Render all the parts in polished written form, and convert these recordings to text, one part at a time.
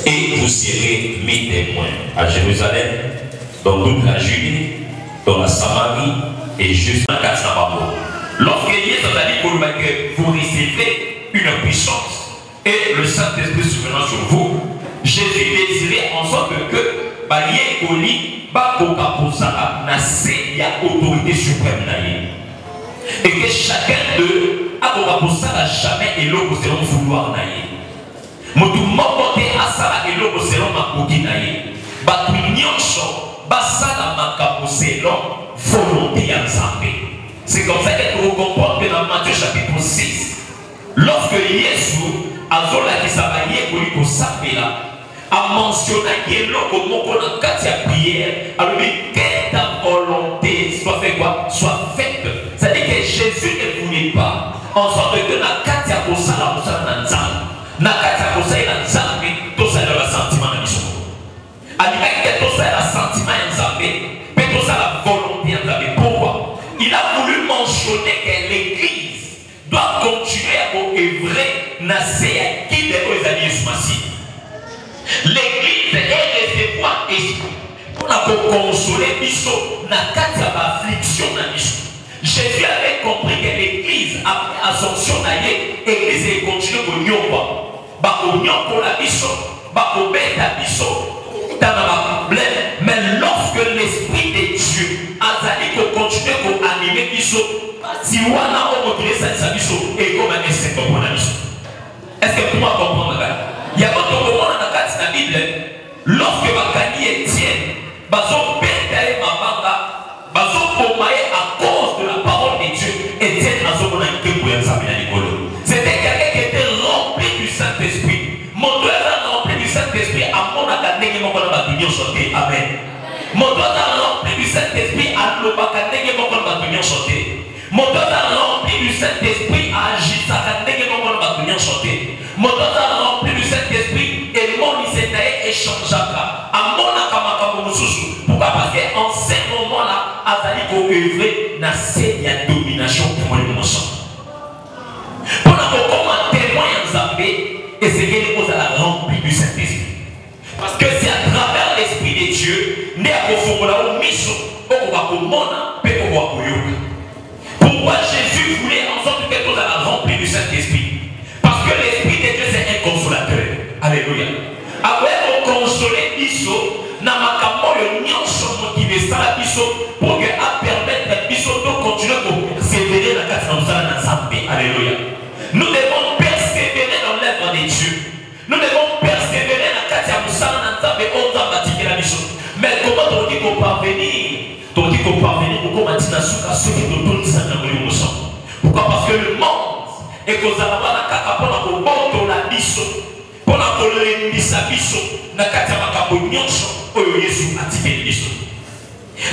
Et vous serez mes témoins à Jérusalem, dans toute la Judée, dans la Samarie et jusqu'à Katsabamo. Lorsque Jésus a dit pour que vous recevez une puissance et le Saint-Esprit survenant sur vous, Jésus désirait en sorte que Yekoli Bakokaposaka Nase ya autorité suprême. Et que chacun d'eux a jamais et l'autre selon vouloir naïe. Motu mokote asala et l'autre selon makoki naïe. Batu nyonso basala makapo selon volonté ya Nzambe. C'est comme ça que vous comprenez dans Matthieu chapitre 6. Lorsque Jésus a zola qui s'abaye pour lui a mentionné que l'homme moko na kati ya prière, alors que ta volonté soit faite quoi? Soit faite. C'est-à-dire que Jésus ne voulait pas en sorte que na kati ya kosala na Nzambe, na kati ya kosala na Nzambe, tout ça le sentiment na biso. Alimaki que tout ça le sentiment ya Nzambe, mais tout ça la volonté ya Nzambe. Pourquoi? Il a voulu mentionner que l'Église doit continuer à œuvrer na seya qui devrait aller Jésus Messie. L'Église est recevoir esprit pour consoler biso na kati ya affliction na biso. Jésus avait compris que l'Église après Assomption na ye, l'Église est continue ko nyokwa. Ba ko nyokola biso, ba ko beta biso dans ma problème, mais lorsque l'Esprit de Dieu a zali ko continuer ko animer biso, si wana o montrer ça biso et comme un essai pour na biso. Est-ce que pour moi comprendre ça? Il y a d'autres moments dans la Bible, lorsque Bakani Étienne, Bazo Bertaï Mabanga, Bazo Pomaé à cause de la parole de Dieu, Étienne Azomona c'était quelqu'un qui était rempli du Saint-Esprit. Mon doigt est rempli du Saint-Esprit, à mon académie, mon bâtonnier sauté. Amen. Mon doigt est rempli du Saint-Esprit, à l'obacadémie, mon bâtonnier sauté. Mon doigt est rempli du Saint-Esprit, à agir sa académie, mon bâtonnier sauté. Mon doigt est rempli du Saint-Esprit et mon Isetaï échangeable. À mon akamakamu mususu. Pourquoi? Parce qu'en ce moment-là, Azali ko œuvrer na scène ya domination pour moi le sang. Pour nous comme un témoin en Zambé, essayer de la remplir du Saint-Esprit. Parce que c'est à travers l'Esprit de Dieu, né à Kofomola ou Miso, au Wakomona, pe au Wakoyoka. Pourquoi Jésus voulait en sorte que tout la remplir du Saint-Esprit? Parce que l'Esprit de Dieu c'est un consolateur. Alléluia. Après on consoler Biso, Namakamoyo Nyonso motivé ça Biso pour que à permettre Biso de continuer à persévérer dans la case dans Zambé. Alléluia. Nous devons persévérer dans l'œuvre de Dieu. Nous devons persévérer dans la case dans Zambé. On va bâtir la Biso. Mais comment on dit qu'on parvenir? On dit qu'on parvenir pour qu'on maintient ceux qui nous donnent ça dans le sang. Pourquoi? Parce que le monde et que vous avez pour la biso, pour la colère biso, na katama kabo nyonso, oyo Yesu atike biso.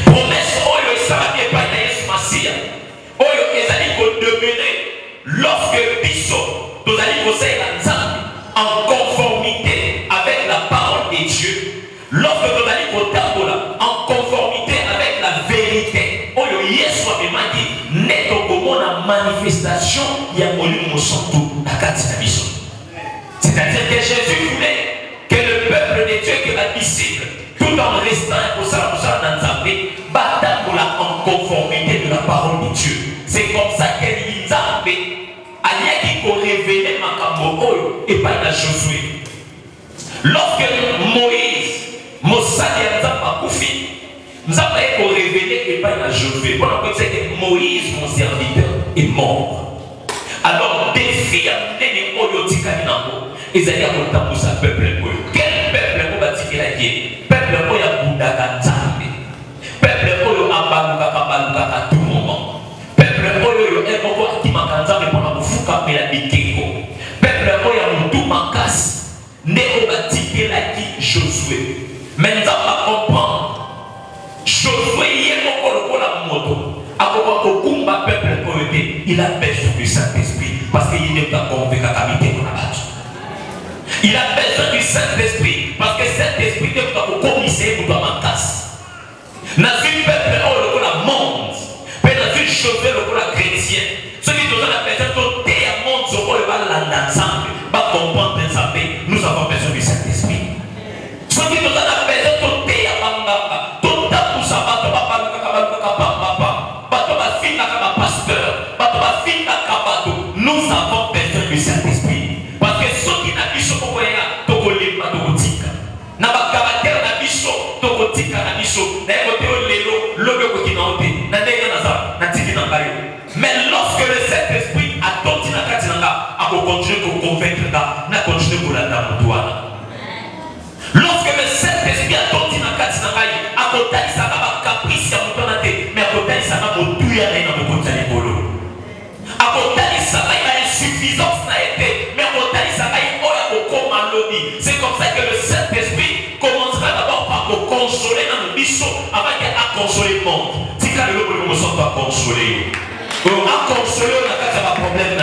Promesse oyo esala ke pa na Yesu Masia, oyo ezali ko demeurer lorsque biso, tozali ko sala Nzambe en conformité avec la parole de Dieu, lorsque tozali ko tambola en conformité avec la vérité, oyo Yesu amemaki neto komona manifestation ya molimo santo na kati na biso. C'est-à-dire que Jésus voulait que le peuple de Dieu, que la disciple, tout en restant pour ça dans Nzambe, batambola en conformité de la parole de Dieu. C'est comme ça que Nzambe a qui ko révélé makambo oyo et pas na Josué. Lorsque Moïse, Mosali Nzambe a koufi, Nzambe a révélé et pas na Josué. Voilà que c'est que Moïse, mon serviteur, est mort. Alors, défi à mener oyo tikani nango. Isaïe a monté pour sa peuple. Quel peuple va dire la guerre? Peuple qui a boudaka Nzambe. Peuple qui a baluka tout moment. Peuple qui a beaucoup qui m'a Nzambe pour la fuka mais la bikeko. Peuple qui a monté makas. Ne va dire la qui Josué. Mais Nzambe va comprendre. Josué y est encore la moto. Akokumba peuple qui il a besoin du Saint-Esprit parce qu'il n'est pas convaincu à habiter dans la bâche. Il a besoin du Saint-Esprit parce que Saint-Esprit n'est pas pour commisser pour ma casse. Dans une peuple, on le monde, mais dans une chose, on le chrétien. Ceux qui ont besoin de tout, et à monde, on le va l'ensemble, pas comprendre, nous avons besoin du Saint-Esprit. continuer à convaincre, à continuer à la toi. Lorsque le Saint-Esprit a tondi dans la carte, à côté de ça, va caprice, mais à côté de ça, va tout y aller dans le côté de l'Écolo. À côté de ça, il y a insuffisance, mais à côté de ça, il y a lobby. C'est comme ça que le Saint-Esprit commencera d'abord par nous consoler dans le bichot avant qu'il a consolé le monde. Si quand le monde ne se pas consolé, a consolé, on a pas de problème.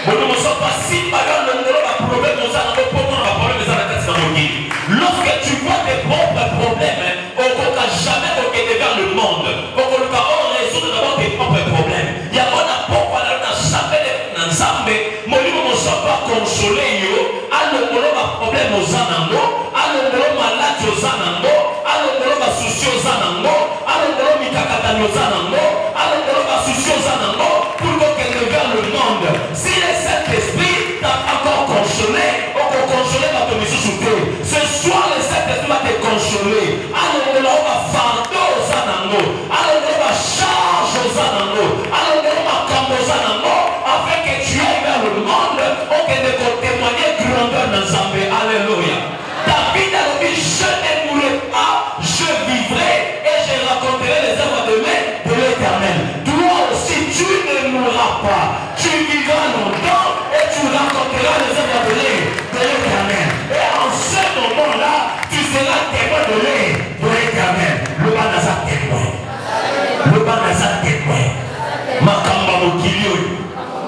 On ne se pas si pas le monde a problème, on a un problème dans la tête de mon guide. Lorsque tu vois tes propres problèmes, on ne peut jamais regarder vers le monde. On ne peut pas résoudre d'abord tes propres problèmes. Il y a pas pourquoi on n'a jamais ensemble, mon livre ne soit pas consolé. Alors on problème aux anango, alors on malade aux anango, alors on souci aux anango, alors on mikakatani aux anango, alors on souci aux anango, pour qu'elle regarde le monde. Si le Saint-Esprit t'a encore consolé, on peut consoler ma commission sous terre. Ce soir, le Saint-Esprit va te consoler. Alors on va fardeau aux anango, alors on va charge aux anango, alors on va cambo aux anango, afin que tu ailles vers le monde, on peut te témoigner grandeur dans Zambé. Alléluia. David a dit, je ne mourrai pas, je vivrai et je raconterai les œuvres de l'Éternel. Toi aussi, tu ne mourras pas, tu vivras longtemps et tu raconteras les œuvres de l'Éternel. Et en ce moment-là, tu seras témoin de l'Éternel. Le Banaza témoin. Le Banaza témoin. Makamba Mokilio,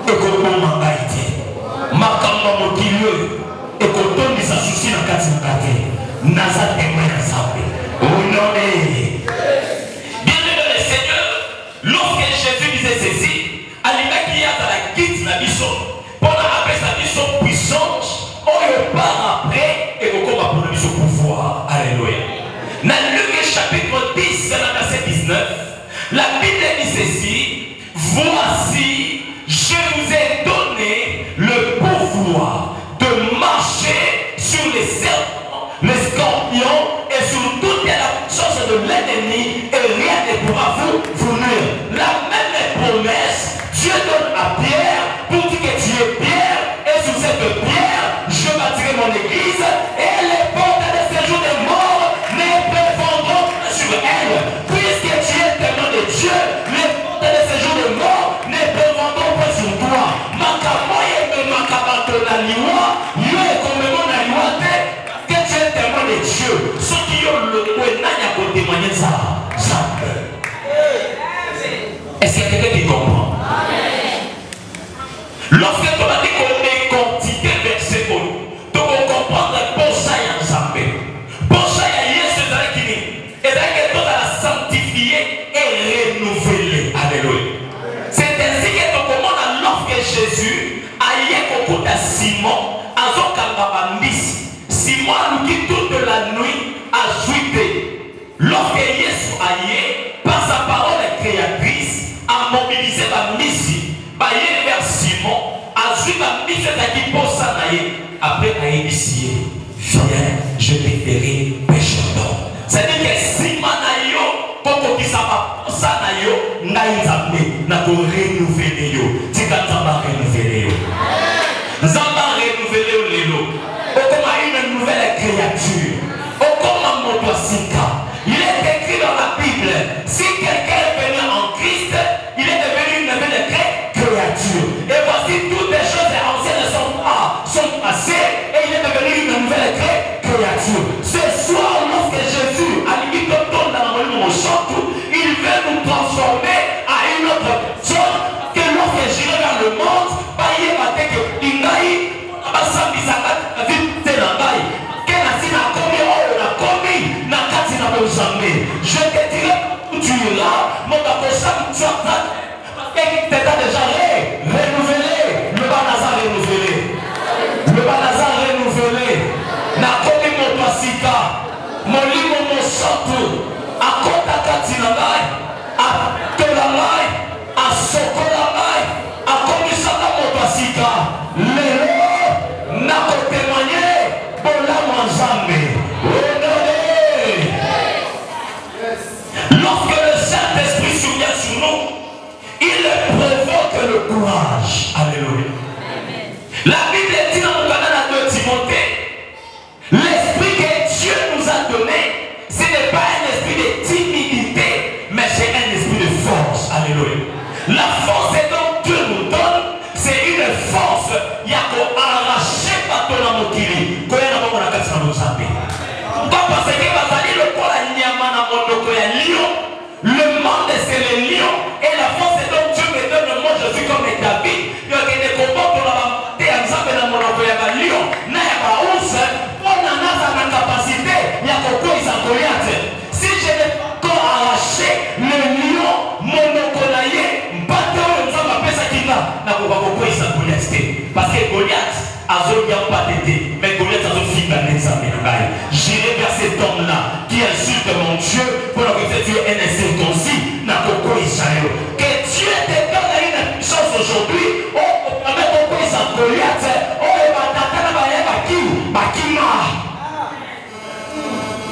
Ekobo Mangaïti. Makamba Mokilio, Ekoto Nisa Souci na Kati Mkate. Naza témoin ensemble. Au nom de bien-aimé le Seigneur, lorsque Jésus disait ceci, Alima qui a dans la guide la mission, pendant après sa mission puissante, on le part après et on commence pour le mission pouvoir. Alléluia. Dans Luc chapitre 10, verset 19, la Bible dit ceci, voici, je vous ai donné le pouvoir de marcher sur les serpents, les scorpions et sur toutes les choses de l'ennemi et rien ne pourra vous nuire. La même promesse, Dieu donne à Pierre pour dire que tu es Pierre et sur cette pierre, je bâtirai mon église et les portes de séjour des morts ne préfondront sur elle. Puisque tu es témoin de Dieu, les portes de séjour des morts ne préfondront pas sur toi. Makamoye me makabato la liwa, yo est comme mon aliwa que tu es témoin de Dieu. Ceux qui ont le point n'a pas témoigné ça. Est-ce qu'il y a quelqu'un qui comprend? Lorsque tu as dit qu'on est quantité versé pour nous, tu vas comprendre pour ça y a ensemble. Pour ça y a Yesu Zalekini. Et d'ailleurs, tu as sanctifié et renouvelé. Alléluia. C'est ainsi que tu commandes lorsque Jésus a eu au côté de Simon, à Zokambabambis. Simon a dit toute la nuit à jouer. Lorsque Yesu a eu, par sa parole créatrice, a mobilisé la mission. Vers Simon, a vu la mission qui pose ça après a initié. Viens, je te ferai pécheur. C'est-à-dire que Simon Nayo, pour qu'il s'appelle ça Nayo, Naïzamé, n'a pas renouvelé yo. C'est quand ça va renouveler yo. Ça va renouveler l'élo. Comme une nouvelle créature. Comme un motocycliste. Il est écrit dans la Bible, si quelqu'un est venu en Christ, il est devenu une nouvelle créature. Et voici toutes les choses anciennes sont passées et il est devenu une nouvelle créature. Ce soir, lorsque Jésus a limite dans la mon chant, il veut nous transformer à une autre personne que lorsque j'irai vers le monde, il va dire que il n'a pas ça, il s'arrête, vite, c'est la taille. Je te dirai où tu iras, mon apostole, tu as déjà renouvelé, le Banaza renouvelé, le Banaza renouvelé, n'a commis mon pasika, mon limo mon santo, à Kota Katinamai, à Tolamai, à Sokolamai, à commis ça mon pasika, l'élo, n'a pas témoigné, pour la manjambe. Lorsque le Saint-Esprit survient sur nous, il provoque le courage. Alléluia. La c'est le lion et la force dont Dieu me donne, moi je suis comme David. Il y a des combats pour la ensemble dans mon lion, n'a pas ours, on a la capacité, il y a pourquoi ils ont Goliath. Si je n'ai pas encore arraché le lion, mon ocolaye, parce que Goliath a pas d'aider, mais Goliath a fini d'un examen. J'irai vers cet homme-là qui insulte mon Dieu pour que Dieu est incirconcis. Que Dieu te donne une puissance aujourd'hui. Oh, permet pourquoi il s'en Goliath. Oh,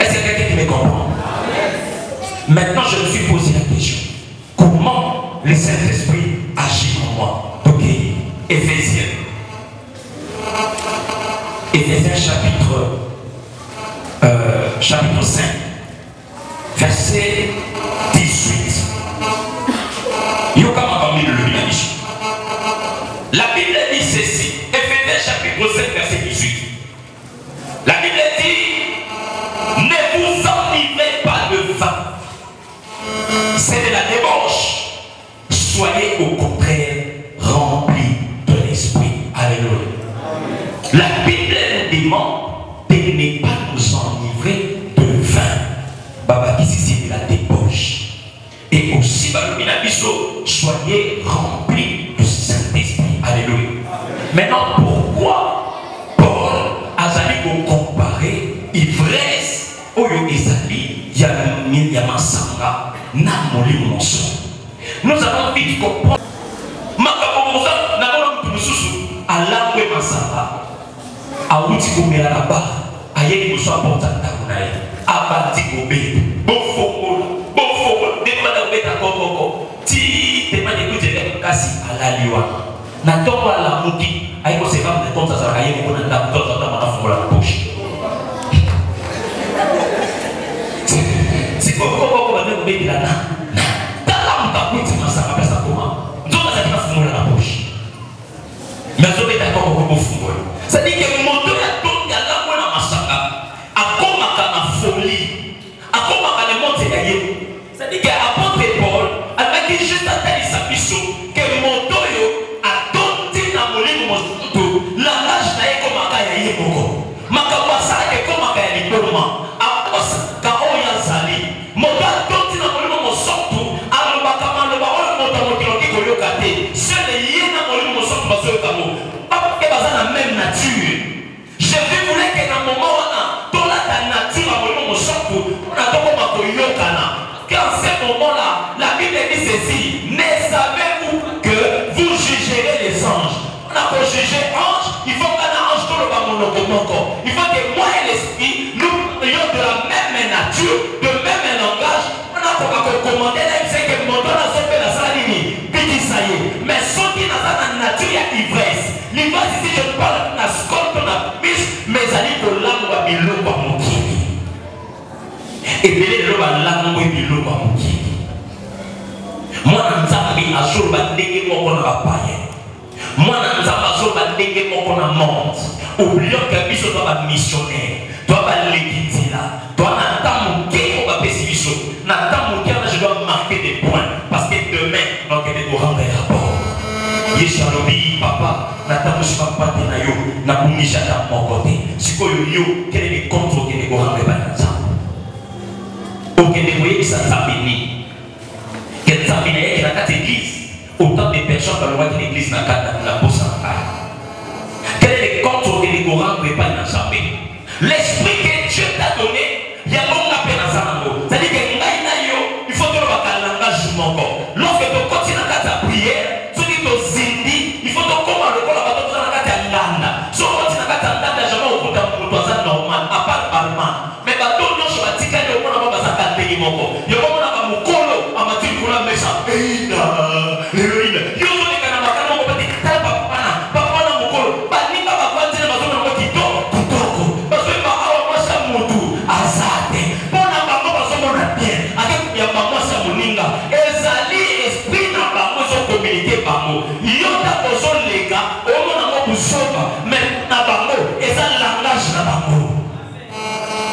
est-ce que quelqu'un qui me comprend? Maintenant, je me suis posé la question. Comment le Saint-Esprit agit en moi? Ok, Éphésiens chapitre 5, verset 18. La Bible dit ceci. Éphésiens chapitre 5, verset 18. La Bible dit: ne vous enivrez pas de vin, c'est de la débauche. Soyez au contraire remplis de l'esprit. Alléluia. La Bible nous demande de ne pas nous enivrer de vin. Baba ici c'est de la débauche. Et aussi soyez remplis du Saint-Esprit. Alléluia. Maintenant pourquoi Paul a comparé ivresse au Ezali Yamasanga na molimo monson? Nous avons vite comprendre. Alangwe masamba awuti kumela na ba ayeli muso apotanta kunaye abati kobe bofoko demanda kubeta kokoko ti demande kujele kasi alaliwa na tongo la muki ayiko sema mtonza za ayeko kuna ndamtoza kama nafungola na poshi siko kokoko bane kubeti la na tala mtakwiti masamba pesa kuma ndoza za kinafungola na poshi. Mais je vais d'accord avec vous. C'est-à-dire que le moteur a tout à la fois dans ma saga. A comme à la folie. A comme à la montée d'ailleurs. C'est-à-dire qu'apôtre Paul a dit juste à tel sa mission que le moteur a tout dans mon livre. Langage n'a comme à la yémoko. Makawasa est comme à la libérement. A cause quand on y a sali. Moteur a tout dans mon livre. Mon sorte. A l'obakama le baron moteur qui est colocé. Seul est dans mon livre. La même nature. Je voulais que dans le moment où on a la nature à mon on a qu'en ce moment-là, la Bible dit ceci: ne savez-vous que vous jugerez les anges? On a pour juger ange, il faut qu'un ange tout le monde. Il faut que moi et l'esprit nous ayons de la même nature, de même langage. On a pour commander là, c'est que mon don a sauvé la saline. Mais ceux qui n'ont pas la nature, il y a ivresse. L'ivresse ici, je parle de la scope, de la piste, mais ça dit que l'âme va bien l'eau par mon kiri. Et bien l'eau va l'âme va bien l'eau par mon kiri. Moi, dans Zambi, à jour, va déguer mon qu'on a païen. Moi, dans Zambi, à jour, va déguer mon qu'on a monte. Oublions que Bisso doit être missionnaire. Doit être l'équité là. Doit n'attendre mon kiri, on va passer Bisso. N'attendre mon kiri, je dois marquer des points. Parce que demain, on va rendre un rapport. Yeshalobi, papa, n'attends pas pas de nayo, n'a pas mis à mon côté. Si vous yo, quel est le contrôle que vous avez pas ensemble? Ok, vous voyez ça s'abîme. Quel s'abîme qui est dans cette église? Autant de personnes dans le roi de l'église n'a qu'à la bourse en taille. Quel est le contrôle que vous avez pas ensemble? L'esprit que Dieu t'a donné, il y a mon appel à ça. C'est-à-dire que il faut que le langage mon corps. Lorsque tu continues à ta prière, il faut donc comment le corps va dans la carte à l'âne. Si on continue à la carte à l'âne, jamais au bout d'un normal, à part parlement. Mais pas tout le monde, je vais dire que le monde va pas s'attendre mon corps. Il y a un moment où mon colo, à ma tête, pour la messe.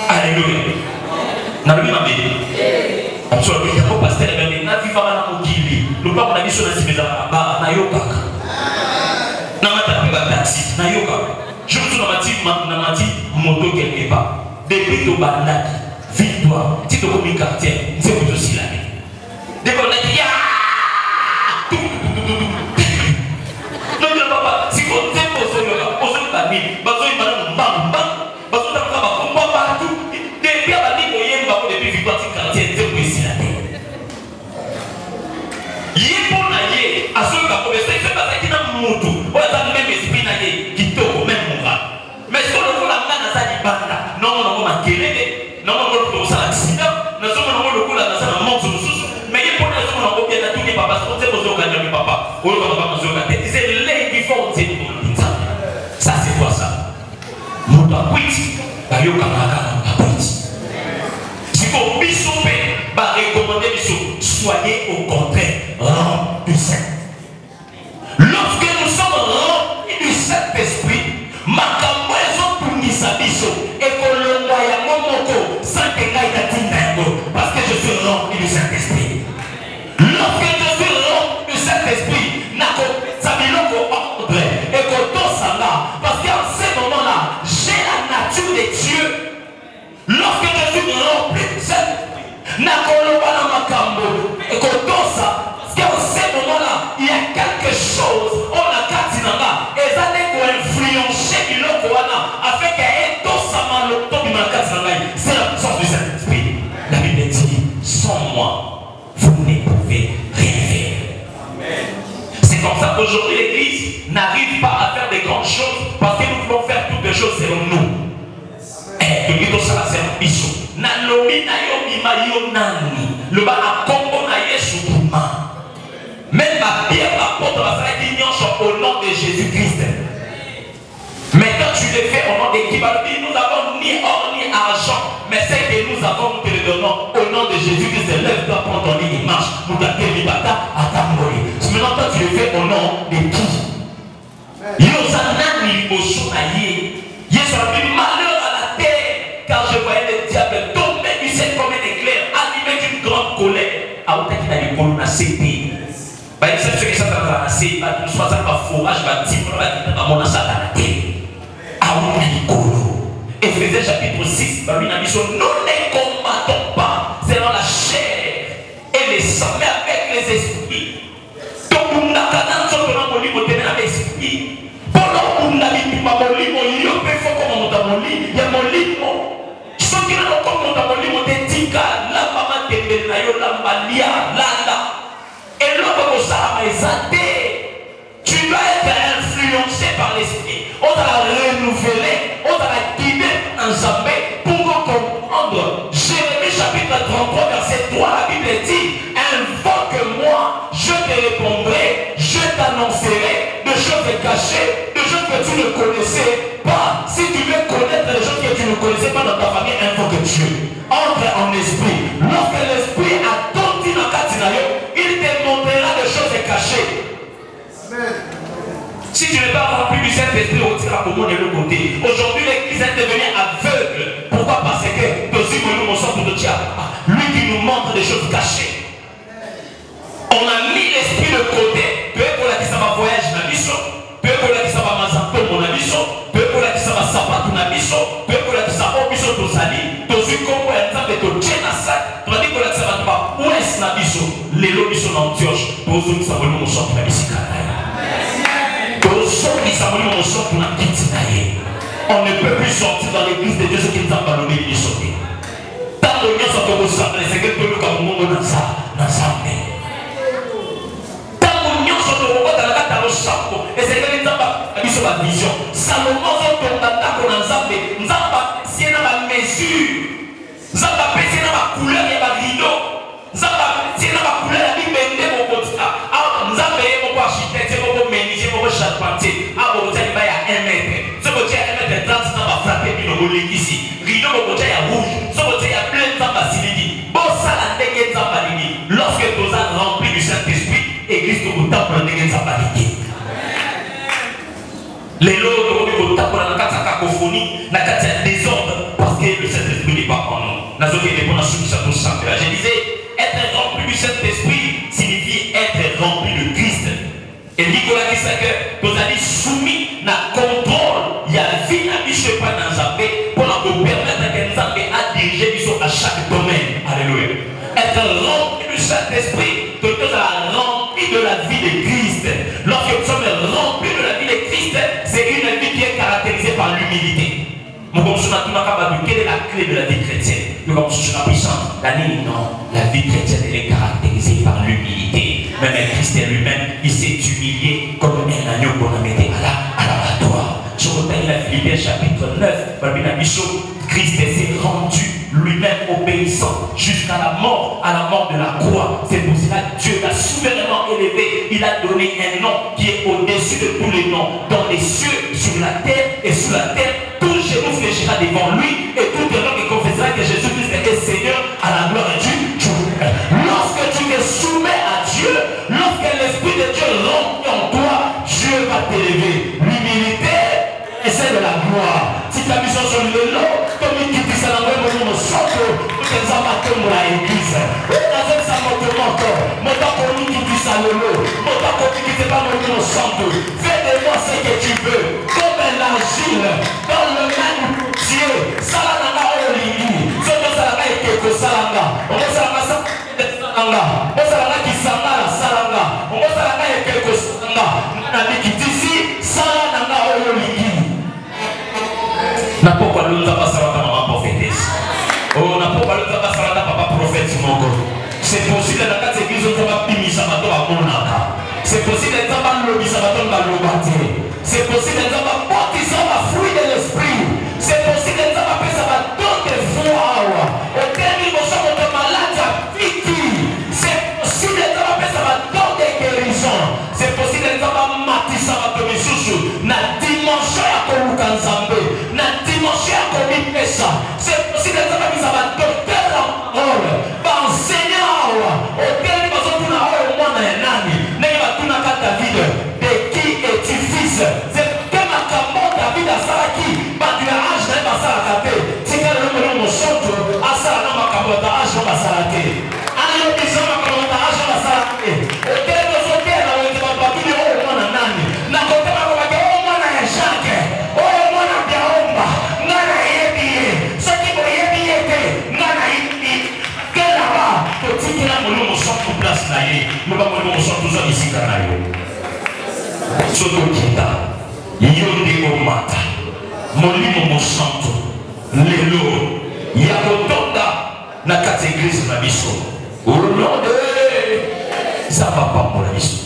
Alléluia. N'a pas dit absolument. Il y a pas pasteur maintenant vivant dans le pas mon ami sur la civilisation, na yoka. Na matapi ba taxi, na yoka. Je me suis dans ma moto quelque part. Depuis que bandaki, victoire, si tu as commis quartier, c'est pour aussi là. Dès qu'on a dit, non, non, papa, si on t'aime au sol, on se bat, bazo il m'a bam bam, bazo t'as pas combat partout. Depuis à bandi moyen, bazo depuis victoire si quartier, c'est pour ici là. Yé pour naïe, à ce cas, c'est pas ça qui n'a moto, on a même esprit naïe qui toque même mon gars. Mais ce qu'on a la main dans sa banda, non, non, non, kelele, non, non, non, ça accident, non, non, non, le coup là, ça monte sur le sous. Mais il faut que nous avons bien tout les papas, on sait que vous avez papa, on va pas manger au gâteau. C'est les qui font c'est ça c'est quoi ça? Mouta quit, bah yo kamaka quit. Si vous bisopé, bah recommander bisou, soyez au contraire remplis du Saint. Lorsque nous sommes remplis du Saint-Esprit, makambo ezo punisa biso et que le moyen momoko sans que parce que je suis rempli du Saint-Esprit. Lorsque je suis rempli du Saint-Esprit, ça me ordre et que tout ça là, parce qu'en ce moment-là, j'ai la nature de Dieu. Lorsque je suis rempli du Saint-Esprit, et que tout ça, parce qu'en ce moment-là, il y a quelque chose, on a katinanga, et ça n'est pour influencer le Koana, afin qu'il y ait tout ça dans le temps du katinanga. C'est la puissance du Saint-Esprit. La Bible dit, sans moi, vous ne pouvez rien faire. C'est comme ça qu'aujourd'hui l'Église n'arrive pas à faire des grandes choses parce que nous voulons faire toutes les choses selon nous. Et tout ça, c'est un bichon. Nalomi na yomi mayo nani. Le bas à Congo na yesu kuma. Même ma pierre, ma porte va faire au nom de Jésus-Christ. Mais quand tu le fais au nom de qui va dire, nous avons ni or ni argent, mais c'est que nous avons, nous te le donnons au nom de Jésus-Christ. Lève-toi, prends ton lit et marche. Nous t'appelons Libata à ta mourir. Maintenant, toi, tu le fais au nom de qui? Yosanani Bosonaye. Yesu a mis malheur à la terre, car je voyais le diable tomber du ciel comme un éclair, animé d'une grande colère. A où t'as dit d'aller pour nous céder? Bah, il sait ce que ça va passer. Bah, tu sois ça par fourrage, bah, tu vas mon achat à la terre. Éphésiens chapitre 6, nous ne combattons pas selon la chair et les sangs, mais avec les esprits. Donc, nous n'avons pas d'esprit. Pendant que nous avons mon lit, il y a mon lit, il y a mon lit. Ceux qui n'ont pas mon lit, ils disent la maman de Benayo, la malia, lala. Et l'homme ça tu dois être influencé par l'esprit. On t'a renouvelé, on t'a guidé en jamais pour comprendre. Jérémie chapitre 33, verset 3, la Bible dit, invoque-moi, je te répondrai, je t'annoncerai de choses cachées, de choses que tu ne connaissais pas. Si tu veux connaître les choses que tu ne connaissais pas dans ta famille, invoque Dieu. Entre en esprit. Lorsque l'esprit a tondi dans Katinayo, il te montrera des choses cachées. Si tu n'es pas rempli du Saint-Esprit, on tira pour moi de l'autre côté. Aujourd'hui, l'Église est devenue aveugle. Pourquoi? Parce que lui qui nous montre des choses cachées. On a mis l'esprit de côté. Peu pour la qui ça va voyage dans la mission, peu pour la qui ça va mazampo mon mission, peu pour la qui ça va sapato na mission, peu pour la qui ça va mission to sali, to su comme un temps de to tchena ça, to dit que la qui ça va pas ouest na mission, les lots mission en Antioche, to su qui ça va nous sortir la mission. On ne peut plus sortir dans l'église de Dieu ce qui nous a abandonné et sauter. Tant que nous sommes ensemble, c'est que nous sommes dans ça. Tant que nous sommes dans le champ, et c'est que nous avons la vision. Salomon est dans ensemble, nous avons passé dans la mesure, nous avons passé dans la couleur et la rideau, nous avons passé dans la couleur et la rideau. Nous avons payé mon architecte, mon menuisier, mon charpentier. Ah, vous avez payé à 1 mètre. Ce côté à 1 mètre 30, ça va frapper puis nous voler ici. Rideau, mon côté à rouge. Ce côté à plein de temps, Basilidi. Bon, ça, la dégaine, ça va l'aider. Lorsque nous avons rempli du Saint-Esprit, Église, nous avons pour la dégaine, ça va l'aider. Les lots, nous avons pour la cacophonie, la désordre, parce que le Saint-Esprit n'est pas en nous. Nous avons été pour la soumission pour ça. Je disais, être rempli du Saint-Esprit signifie être Nicolas qui sait que vous allez soumis à contrôle, il y a vie à biche pas dans Zambé pour nous permettre que Zambé à diriger à chaque domaine. Alléluia. Être rempli du Saint-Esprit, que nous a rempli de la vie de Christ. Lorsque nous sommes remplis de la vie de Christ, c'est une vie qui est caractérisée par l'humilité. Quelle est la clé de la vie chrétienne? Nous sommes sur la puissance. La vie chrétienne elle est caractérisée par l'humilité. Même Christ lui-même, il s'est humilié comme un agneau qu'on a mis à l'abattoir. Je retiens la Philippiens chapitre 9. Christ s'est rendu lui-même obéissant jusqu'à la mort de la croix. C'est pour cela que Dieu l'a souverainement élevé. Il a donné un nom qui est au-dessus de tous les noms. Dans les cieux, sur la terre et sous la terre, tout genou fléchira devant lui et tout le nom qui confessera que Jésus-Christ est Seigneur à la gloire de Dieu. Lorsque tu te soumets à Dieu, lorsque l'Esprit de Dieu rentre en toi, Dieu va t'élever. L'humilité est celle de la gloire. Si tu as mis sur le nom, comme il dit ça dans le monde, nous sommes amateurs de l'église. Dans un samotomoto, mon temps pour nous qui dit ça le lot, mon temps pour nous qui dit pas mon nom santo. Fais de moi ce que tu veux, comme l'argile, dans le même Dieu. Salana Oligi, Soto Salana et Keko Salanga. On va Salanga Salanga. On Salanga qui s'en a Salanga. On va Salanga et Keko Salanga. On a dit qui dit ici, Salana Oligi. N'a pas parlé de ta Salanga maman prophétesse. Oh, n'a pas parlé de ta Salanga papa prophète Mongo. C'est possible dans la église où tu vas pimi Sabato à Monaka. C'est possible d'être dans le lobby Sabato à Lobate. C'est possible d'être dans le baptisme à fruit de l'esprit. C'est possible d'être dans le Sabato de foi. Au terme, nous sommes malades à Fiki. C'est possible d'être dans le Sabato de guérison. C'est possible d'être dans le Matissa Sabato de Chouchou. La dimension à Kolukanzambe. La dimension à Komipesa. C'est possible d'être dans le Sabato de la parole. Enseignant. Au terme, nous sommes dans le monde de Nani. David, de qui es-tu fils? C'est que ma camotte David a Saraki, ma âge n'est pas Sarakate. C'est que le nom de mon chanteur, à Sarana ma camotte âge n'est pas Sarake. Allez, nous sommes ma camotte âge n'est pas Sarake. Ok, nous sommes bien dans le débat, tout le monde est Nani. N'a pas de mal, oh, moi, n'a Jacques, oh, moi, n'a Biaomba, n'a Yébi, ce qui m'a Yébi, n'a Yébi. Quel là-bas, petit qui a mon chanteur place là, nous avons mon chanteur ici, Canayo. Soto kita yonde omata molimo mosanto lelo ya kotonda na kati église na biso au nom de ça va pas pour la biso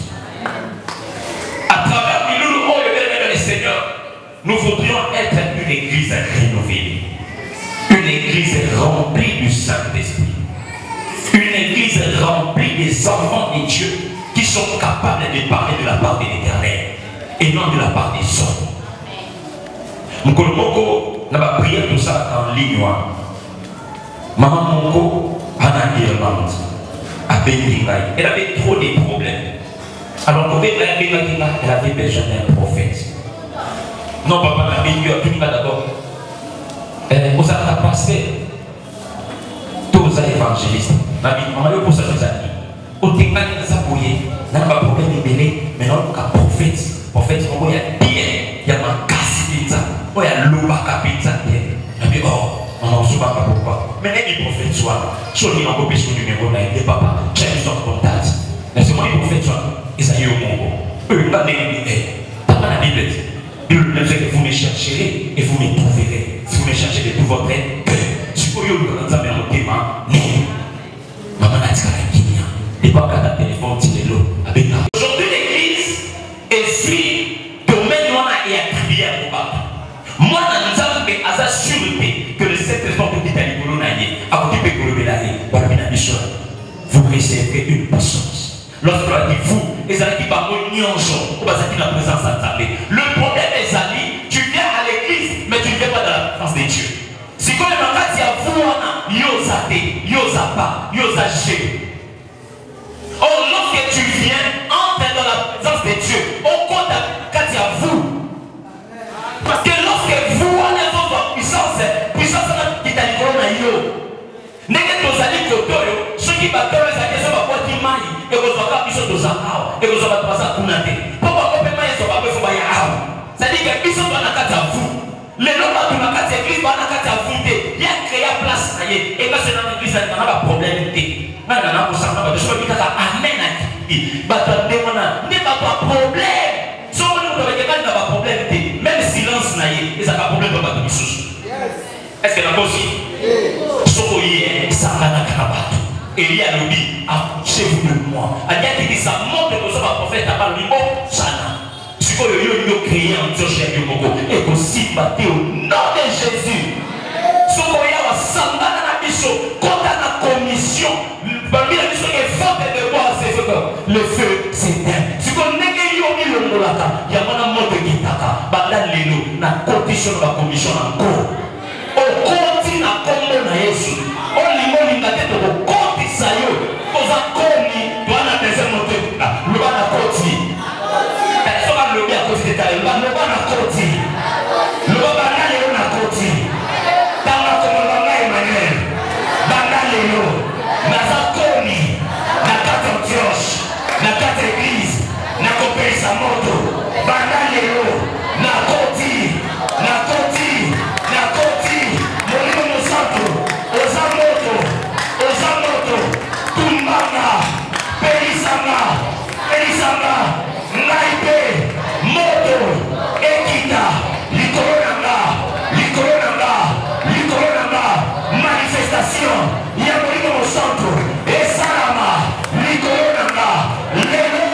à travers Milulu oh le Seigneur nous voudrions être une église rénovée, une église remplie du Saint-Esprit, une église remplie des enfants de Dieu qui sont capables de parler de la part de l'Éternel et non de la part des hommes. Moko n'a pas prié tout ça en ligne. Maman Moko, en Irlande, à Bendigaï, elle avait trop de problèmes. Alors qu'on veut elle avait besoin d'un prophète. Non, papa, la Bendigaï, tout le monde d'abord. Vous avez passé tous les évangélistes. Maman, pour ça, les amis. Au technique de sa bouillée, n'a pas de problème de belé, mais non, qu'un prophète. Prophète, il y a bien, il y a ma casse pizza, il y a l'oubaka pizza. Il y a oh, on a souvent pas pourquoi. Mais les prophètes soient, sur les copies sur le numéro là, il est papa, j'ai eu son contact. Mais c'est moi les prophètes soient, ils ont eu au Congo. Eux, ils n'ont pas d'éliminer. Pas la Bible dit. Bible dit que vous me chercherez et vous me trouverez. Si vous me cherchez de tout votre cœur, si vous voulez vous avez un témoin, non. Maman a dit qu'elle a gagné. Et pas qu'à la téléphone, c'est l'eau. Aujourd'hui, l'église est suivie domaine noir et attribuée à Boba. Moi, dans le temps, je suis sûr que le Saint-Esprit de l'Italie, vous recevez une puissance. Lorsque l'on dit vous, les amis qui parlent de la présence de le problème des amis, tu viens à l'église, mais tu ne viens pas dans la présence de Dieu. Si quand même il y a vous, yosate, yosapa, yosagé. Or, lorsque tu viens, entre dans la présence de Dieu, on compte quand il y a vous. Parce que lorsque vous, on a votre puissance, puissance qui t'a dit qu'on a yo. N'est-ce pas allés kotoyo, ceux qui battent les amis, ça va pas dire maï, et vous avez puissance de ça, et vous avez pas ça pour nater. Pourquoi biso bana kati ya vous les gens qui na kati église bana kati ya vous te ya créer place na ye et parce que dans l'église na ba problème te na na ko sanga ba so bi kaka amen aki ba tande wana ne ba problème so on ko ba na ba problème te même silence na ye ça pas problème ba to biso est-ce que na bosi so ko ye sanga na kana Élie a dit, accouchez-vous de moi. Il dit, ça montre que le prophète a parlé au Sana. Ce que vous créé en Dieu chez vous et aussi battu au nom de Jésus. Ce que vous avez samba dans la mission, quand on a la commission, parmi la mission est forte de voir, c'est que le feu s'éteint. Ce qu'on n'est que yomi le molaka, il y a un mot de guitaka, bala lelo, na condition de la commission encore. Au continue à combo na Yesu. On limoni na tête au compte sayo. Koza komi, doana deuxième moto. Le bana koti. Personne va le bien côté de ta. Le bana koti. Le bana leo na koti. Tama comme bana Emmanuel. Bana leo. Naza komi. Na kati Antioche. Na kati église. Na kopeli sa moto. Bana leo. Na koti. Na koti. Na koti. Molimo mosanto. Pelisanga, Naipe, Moto, Ekita, Licoronanga, manifestation, Yamorimo Santo, Esarama, Licoronanga, Lelo,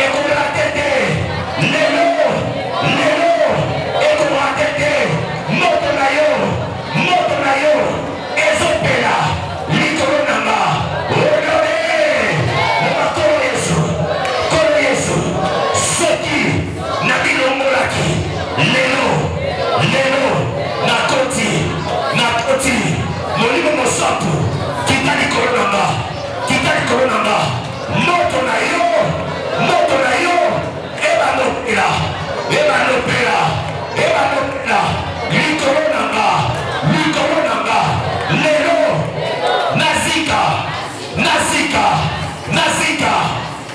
Ekoratete, Lelo, Ekoratete, Moto Nayo, Ezopela, Licoronanga, Molimo mosanto, kitali koronanga, moto na yo, eba nopela, likoronanga, lelo, nazika,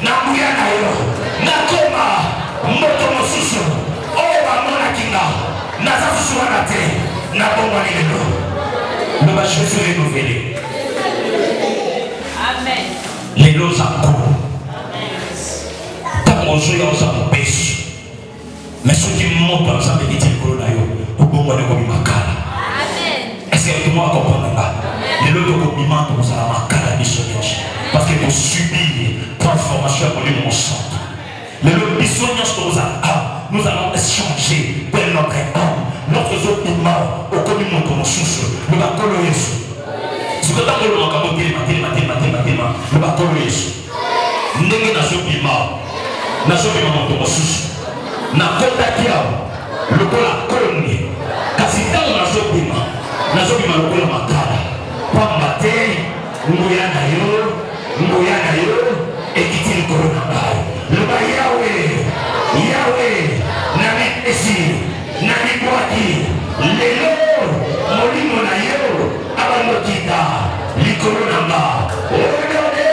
nabuya na yo, nakoma, moto mosusu, oba mona kinga, naza susu wana te, nabongwa ni lelo. Nous allons se renouveler. Amen. Les lois à court. Tant qu'on soit ensemble, pêche. Mais ceux qui montent ensemble, ils disent que nous avons beaucoup de makala. Est-ce que tout le monde comprend ça? Les lois de combat, nous avons makala de soignage. Parce que nous subissons transformation pour les monstres. Les lois de soignage que nous allons échanger de notre âme. Notre autres morts au commun de nos sources, le bacolo Yesu. Si vous avez le macabo, le bacolo Yesu. N'est-ce pas ce qui mort? N'a pas de nos sources. N'a pas de le cola conne. Casita n'a pas de le cola macala. Pambate, Nguyana yo, et qui tire le corona. Le Yahweh, Nami Essi. Nani Boaki, Lelo, Molimo na yo, Abanokita, Licoronanga, Odone,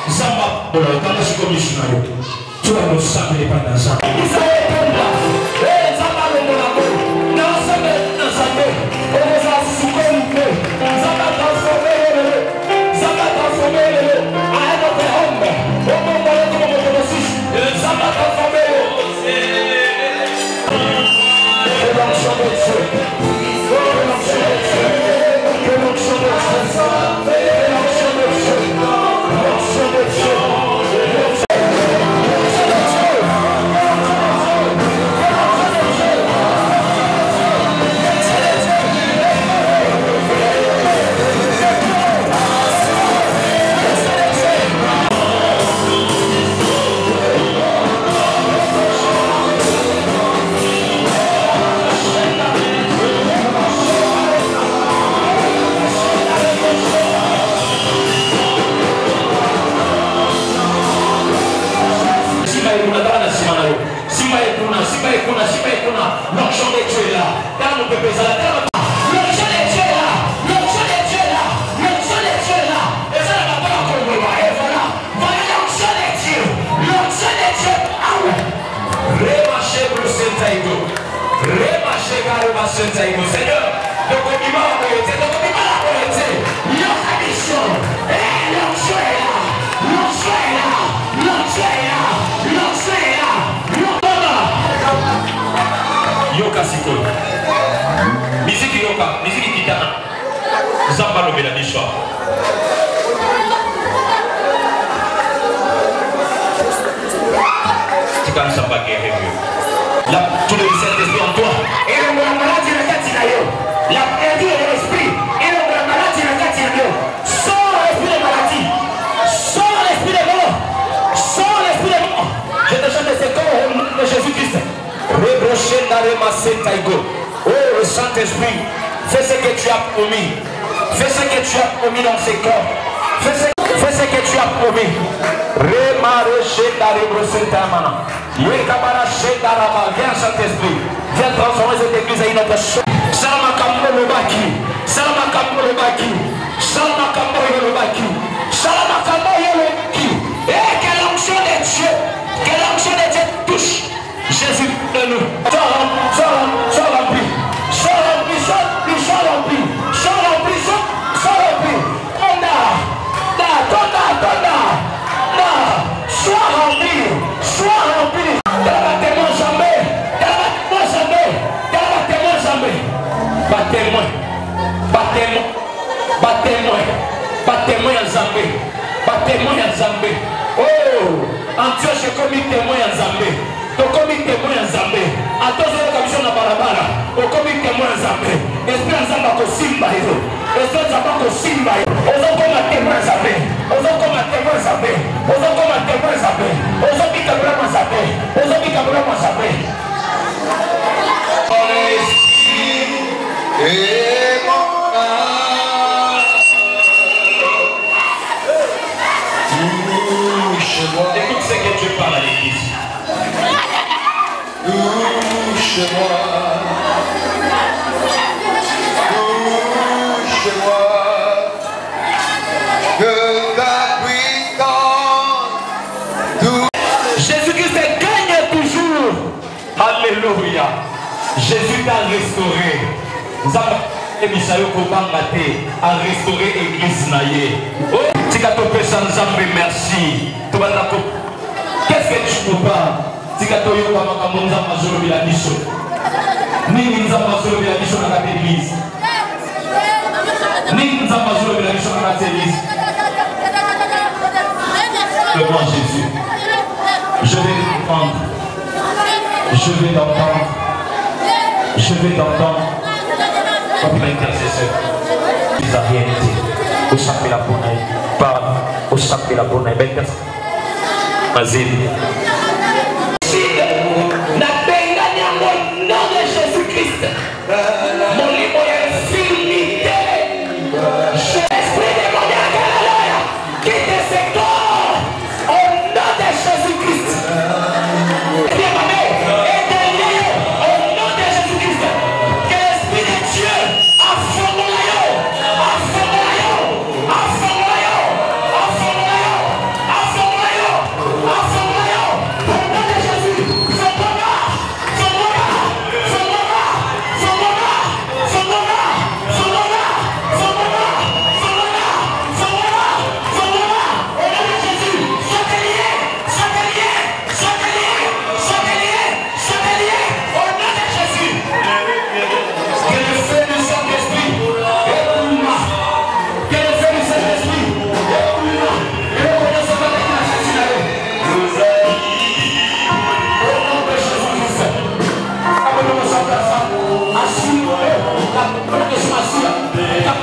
Zamba, quand je suis commissionnaire, tu vas nous saluer pendant ça. Zamba la biche. C'est comme ça, pas guérir. Là, tout le Saint-Esprit en toi. Et le maladie de Katinayo. La perdu de l'esprit. Et le maladie de Katinayo. Sors l'esprit de maladie. Sors l'esprit de mort. Sors l'esprit de mort. Je te chante ces corps au nom de Jésus-Christ. Rebroché d'Arema Setaïgo. Oh, le Saint-Esprit. Fais ce que tu as promis. Fais ce que tu as promis dans ces corps. Fais ce que tu as promis. Viens Saint-Esprit. Viens transformer cette église à une autre chose. Salama Kambo Baki. Salama Kambo Baki. Salama Kambo Baki. Salama Kambo Baki. Et que l'onction de Dieu. Que l'onction de Dieu touche. Jésus de nous. Sois rempli. Battez-moi en Zambé. Battez-moi en Zambé. Oh, en Dieu, j'ai commis témoin en Zambé. Tu commis témoin en Zambé. À tous les commissions de Barabara, tu commis témoin en Zambé. Esprit en Zamba ko Simba. Esprit en Zamba ko Simba. Ozo comme un témoin en Zambé. Ozo comme un témoin en Zambé. Ozo comme un témoin en Zambé. Ozo qui cabra en Zambé. Ozo qui cabra en Zambé. Écoute ce que tu parles à l'église. Touche-moi. Touche-moi. Que ta puissance. Jésus-Christ gagne toujours. Alléluia. Jésus t'a restauré. Nous avons a restauré l'église naïe. Oh, si tu as merci. Qu'est-ce que tu peux pas? Si tu as l'église. Le roi Jésus. Je vais t'entendre. Je vais t'entendre. Je vais t'entendre. Comme l'intercesseur, ils n'ont rien été. Au chapitre la bonne, parle. Au chapitre la bonne, vas-y. La bégagne au nom de Jésus-Christ. Mon livre est infimité. L'esprit démoniaque, quitte ce corps au nom de Jésus-Christ. Assure-le, la protection assure, la